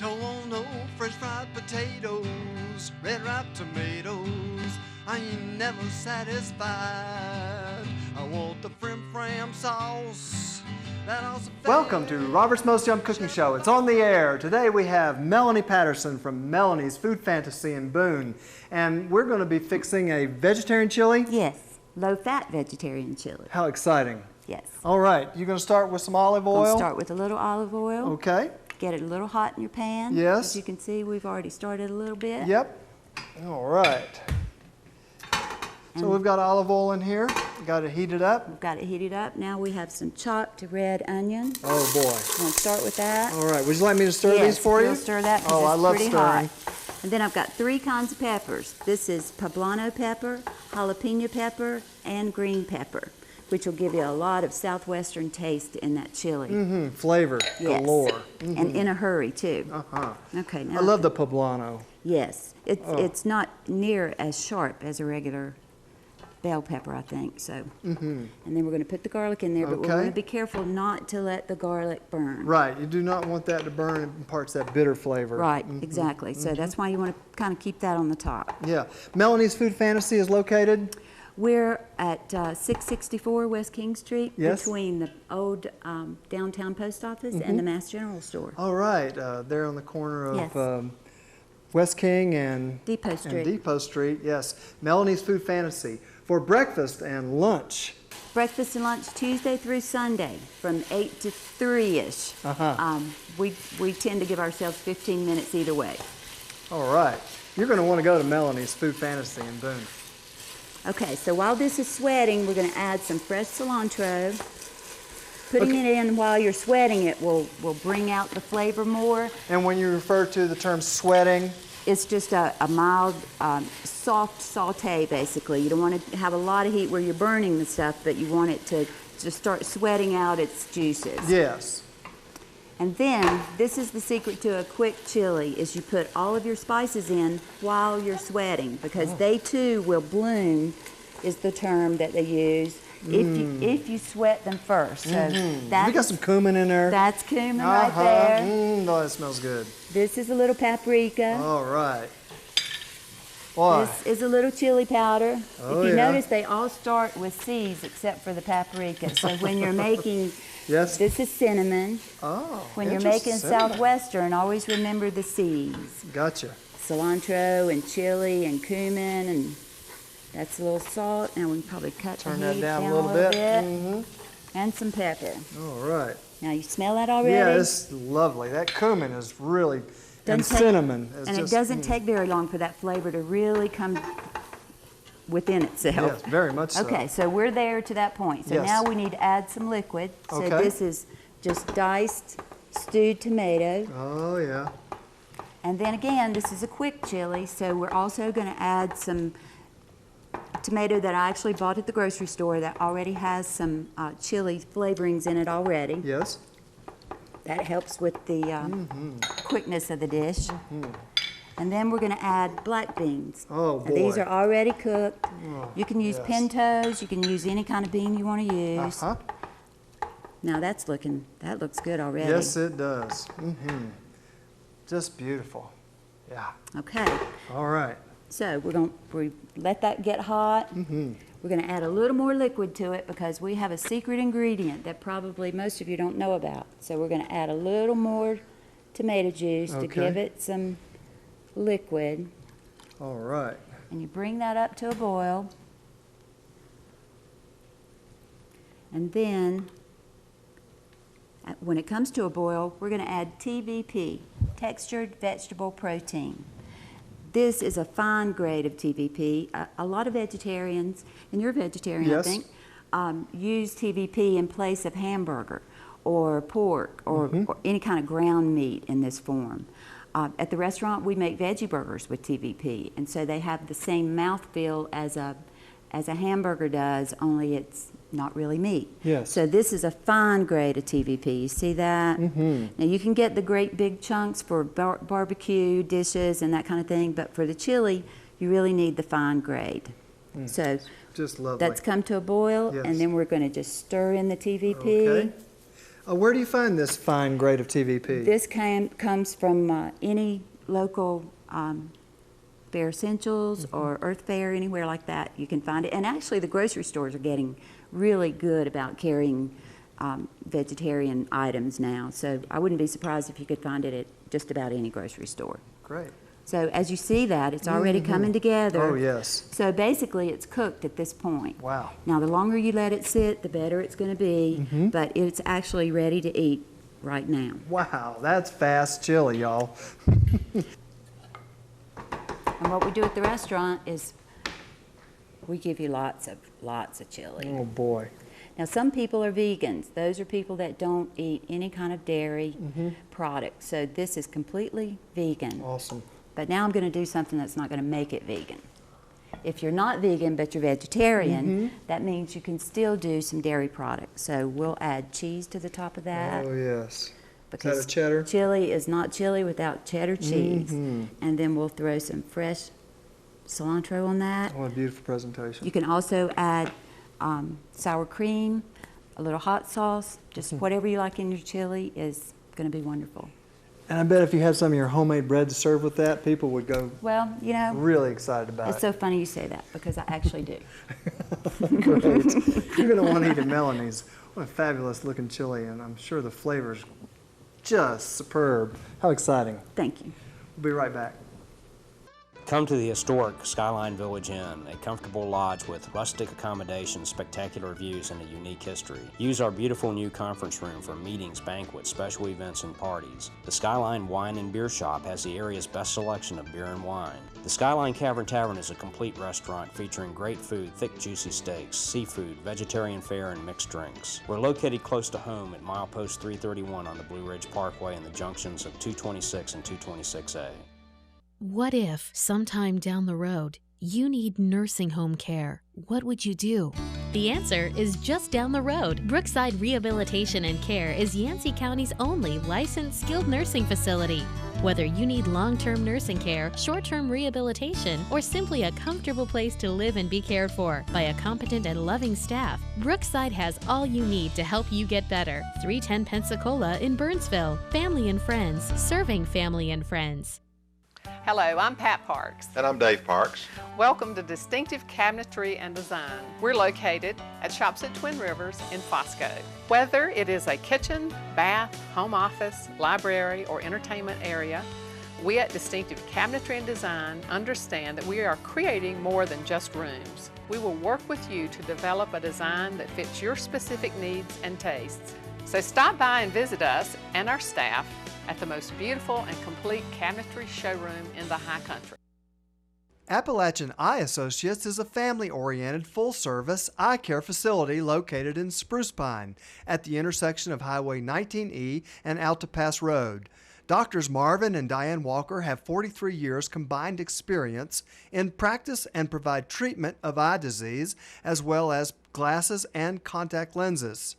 Colono, fresh fried potatoes, red ripe tomatoes. I ain't never satisfied. I want the frim sauce. Welcome to Robert's Mostyum Cooking Show. It's on the air. Today we have Melanie Patterson from Melanie's Food Fantasy in Boone. And we're going to be fixing a vegetarian chili? Yes, low-fat vegetarian chili. How exciting. Yes. All right, you're going to start with some olive oil? I'll start with a little olive oil. Okay. Get it a little hot in your pan. Yes. As you can see, we've already started a little bit. Yep. All right. So we've got olive oil in here. We've got it heated up. We've got it heated up. Now we have some chopped red onion. Oh boy. I'm going to start with that. All right. Would you like me to stir these for you? Yes, stir that because I love pretty stirring. hot. And then I've got 3 kinds of peppers. This is poblano pepper, jalapeno pepper, and green pepper, which will give you a lot of southwestern taste in that chili. Mm-hmm. Flavor galore. Mm-hmm. And in a hurry too. Uh-huh. Okay. Now I love the poblano. Yes. It's not near as sharp as a regular bell pepper, I think. So, and then we're going to put the garlic in there, but we're going to be careful not to let the garlic burn. Right, you do not want that to burn and imparts that bitter flavor. Right, exactly. So that's why you want to kind of keep that on the top. Yeah. Melanie's Food Fantasy is located? We're at 664 West King Street, yes, between the old downtown post office and the Mass General Store. All right, there on the corner of West King and Depot Street, yes. Melanie's Food Fantasy. For breakfast and lunch. Breakfast and lunch Tuesday through Sunday from 8 to 3-ish. We tend to give ourselves 15 minutes either way. All right. You're going to want to go to Melanie's Food Fantasy in Boone. Okay, so while this is sweating, we're going to add some fresh cilantro. Putting it in while you're sweating it will bring out the flavor more. And when you refer to the term sweating? It's just a mild, soft saute, basically. You don't want to have a lot of heat where you're burning the stuff, but you want it to just start sweating out its juices. Yes. And then, this is the secret to a quick chili, is you put all of your spices in while you're sweating, because they too will bloom, is the term that they use, if you sweat them first. So we got some cumin in there. That's cumin right there. Oh, that smells good. This is a little paprika. All right. Why? This is a little chili powder. Oh, if you notice, they all start with C's except for the paprika. So when you're making, this is cinnamon. Oh, when you're making Southwestern, always remember the C's. Gotcha. Cilantro and chili and cumin, and that's a little salt. Now we can probably cut the heat down a little bit. And some pepper. All right. Now you smell that already? Yeah, it's lovely. That cumin is really, and cinnamon. And it doesn't take very long for that flavor to really come within itself. Yes, very much so. Okay, so we're there to that point. So now we need to add some liquid. So this is just diced stewed tomato. Oh, yeah. And then again, this is a quick chili, so we're also going to add some tomato that I actually bought at the grocery store that already has some chili flavorings in it already. Yes. That helps with the quickness of the dish. And then we're going to add black beans. Oh, boy. Now, these are already cooked. Oh, you can use pintos. You can use any kind of bean you want to use. Now that looks good already. Yes, it does. Just beautiful. Yeah. Okay. All right. So we let that get hot. We're going to add a little more liquid to it because we have a secret ingredient that probably most of you don't know about. So we're going to add a little more tomato juice to give it some liquid. All right. And you bring that up to a boil. And then, when it comes to a boil, we're going to add TVP, textured vegetable protein. This is a fine grade of TVP. A lot of vegetarians, and you're a vegetarian, I think, use TVP in place of hamburger or pork or any kind of ground meat in this form. At the restaurant, we make veggie burgers with TVP, and so they have the same mouthfeel as a hamburger does, only it's not really meat. Yes. So this is a fine grade of TVP. You see that? Now you can get the great big chunks for barbecue dishes and that kind of thing, but for the chili, you really need the fine grade. So just lovely. That's come to a boil, and then we're going to just stir in the TVP. Where do you find this fine grade of TVP? This comes from any local Fair Essentials or Earth Fair, anywhere like that, you can find it. And actually the grocery stores are getting really good about carrying vegetarian items now. So I wouldn't be surprised if you could find it at just about any grocery store. Great. So as you see that, it's already coming together. Oh, yes. So basically it's cooked at this point. Wow. Now the longer you let it sit, the better it's going to be, but it's actually ready to eat right now. Wow, that's fast chili, y'all. And what we do at the restaurant is we give you lots of chili. Oh, boy. Now, some people are vegans. Those are people that don't eat any kind of dairy product. So this is completely vegan. Awesome. But now I'm going to do something that's not going to make it vegan. If you're not vegan but you're vegetarian, that means you can still do some dairy products. So we'll add cheese to the top of that. Oh, yes. Because is that a cheddar? Chili is not chili without cheddar cheese. And then we'll throw some fresh cilantro on that. Oh, a beautiful presentation. You can also add sour cream, a little hot sauce, just whatever you like in your chili is going to be wonderful. And I bet if you had some of your homemade bread to serve with that, people would go really excited about it. It's so funny you say that because I actually do. Great. You're going to want to eat at Melanie's. What a fabulous looking chili, and I'm sure the flavor's just superb. How exciting. Thank you. We'll be right back. Come to the historic Skyline Village Inn, a comfortable lodge with rustic accommodations, spectacular views, and a unique history. Use our beautiful new conference room for meetings, banquets, special events, and parties. The Skyline Wine and Beer Shop has the area's best selection of beer and wine. The Skyline Cavern Tavern is a complete restaurant featuring great food, thick, juicy steaks, seafood, vegetarian fare, and mixed drinks. We're located close to home at milepost 331 on the Blue Ridge Parkway in the junctions of 226 and 226A. What if, sometime down the road, you need nursing home care? What would you do? The answer is just down the road. Brookside Rehabilitation and Care is Yancey County's only licensed skilled nursing facility. Whether you need long-term nursing care, short-term rehabilitation, or simply a comfortable place to live and be cared for by a competent and loving staff, Brookside has all you need to help you get better. 310 Pensacola in Burnsville. Family and friends, serving family and friends. Hello, I'm Pat Parks. And I'm Dave Parks. Welcome to Distinctive Cabinetry and Design. We're located at Shops at Twin Rivers in Fosco. Whether it is a kitchen, bath, home office, library, or entertainment area, we at Distinctive Cabinetry and Design understand that we are creating more than just rooms. We will work with you to develop a design that fits your specific needs and tastes. So stop by and visit us and our staff at the most beautiful and complete cabinetry showroom in the high country. Appalachian Eye Associates is a family-oriented, full-service eye care facility located in Spruce Pine at the intersection of Highway 19E and Alta Pass Road. Doctors Marvin and Diane Walker have 43 years combined experience in practice and provide treatment of eye disease as well as glasses and contact lenses.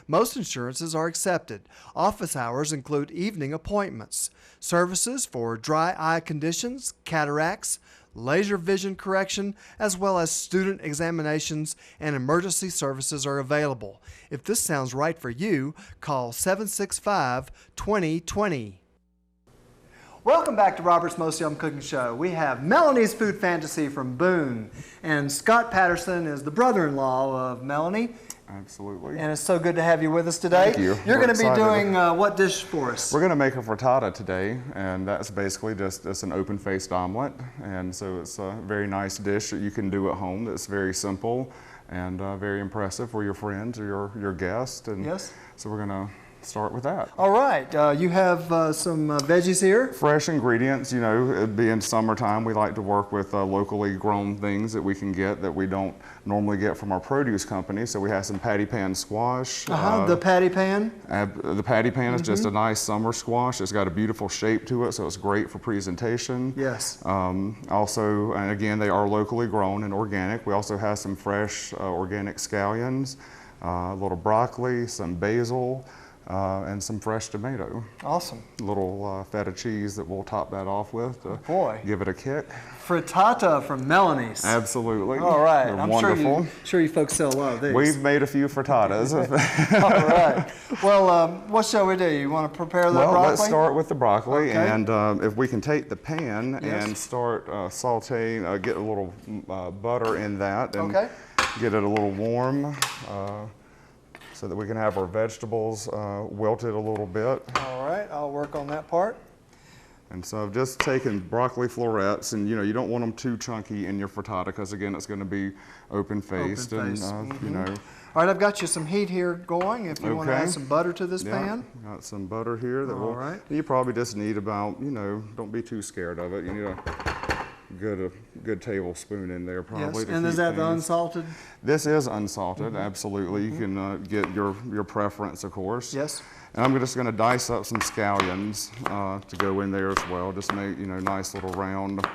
Most insurances are accepted. Office hours include evening appointments. Services for dry eye conditions, cataracts, laser vision correction, as well as student examinations and emergency services are available. If this sounds right for you, call 765-2020. Welcome back to Robert's Mostyum Cooking Show. We have Melanie's Food Fantasy from Boone, and Scott Patterson is the brother-in-law of Melanie. Absolutely. And it's so good to have you with us today. Thank you. You're going to be doing what dish for us? We're going to make a frittata today, and that's basically just an open-faced omelet. And so it's a very nice dish that you can do at home that's very simple and very impressive for your friends or your guests. And yes. So we're going to start with that. All right. You have some veggies here? Fresh ingredients. You know, it being summertime, we like to work with locally grown things that we can get that we don't normally get from our produce company. So we have some patty pan squash. The patty pan? The patty pan is just a nice summer squash. It's got a beautiful shape to it, so it's great for presentation. Yes. Also, and again, they are locally grown and organic. We also have some fresh organic scallions, a little broccoli, some basil, and some fresh tomato. Awesome. A little feta cheese that we'll top that off with to boy. give it a kick. Frittata from Melanie's. Absolutely. All right. They're I'm wonderful. sure you folks sell a lot of these. We've made a few frittatas. All right. Well, what shall we do? You want to prepare the broccoli? Well, let's start with the broccoli, Okay. and if we can take the pan Yes. and start sauteing, get a little butter in that, and Okay. get it a little warm, so that we can have our vegetables wilted a little bit. All right, I'll work on that part. And so I've just taken broccoli florets, and you don't want them too chunky in your frittata, because again, it's going to be open-faced, and All right, I've got you some heat here going. If you want to Okay. add some butter to this Yeah, pan. got some butter here that All will. right. You probably just need about, don't be too scared of it. You need a good tablespoon in there probably. Yes, to and is keep that the things- unsalted? This is unsalted, absolutely. You can get your preference, of course. Yes. And I'm just going to dice up some scallions to go in there as well. Just make nice little round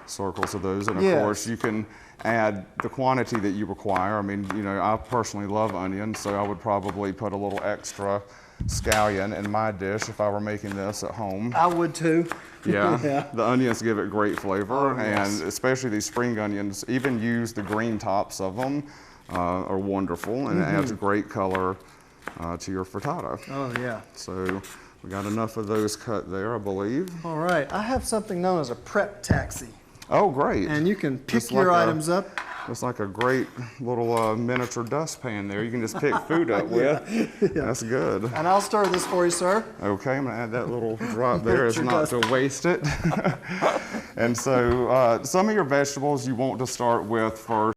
circles of those. And of Yes. course, you can add the quantity that you require. I mean, I personally love onions, so I would probably put a little extra scallion in my dish if I were making this at home. I would too. Yeah, Yeah. the onions give it great flavor, Oh, yes. and especially these spring onions, even use the green tops of them, are wonderful, and it adds great color to your frittata. Oh, yeah. So we got enough of those cut there, I believe. All right, I have something known as a prep taxi, Oh, great. and you can pick Just your like items up. It's like a great little miniature dustpan there. You can just pick food up with. That's good. And I'll stir this for you, sir. Okay, I'm gonna add that little drop there as Sure not does. to waste it. And so some of your vegetables you want to start with first.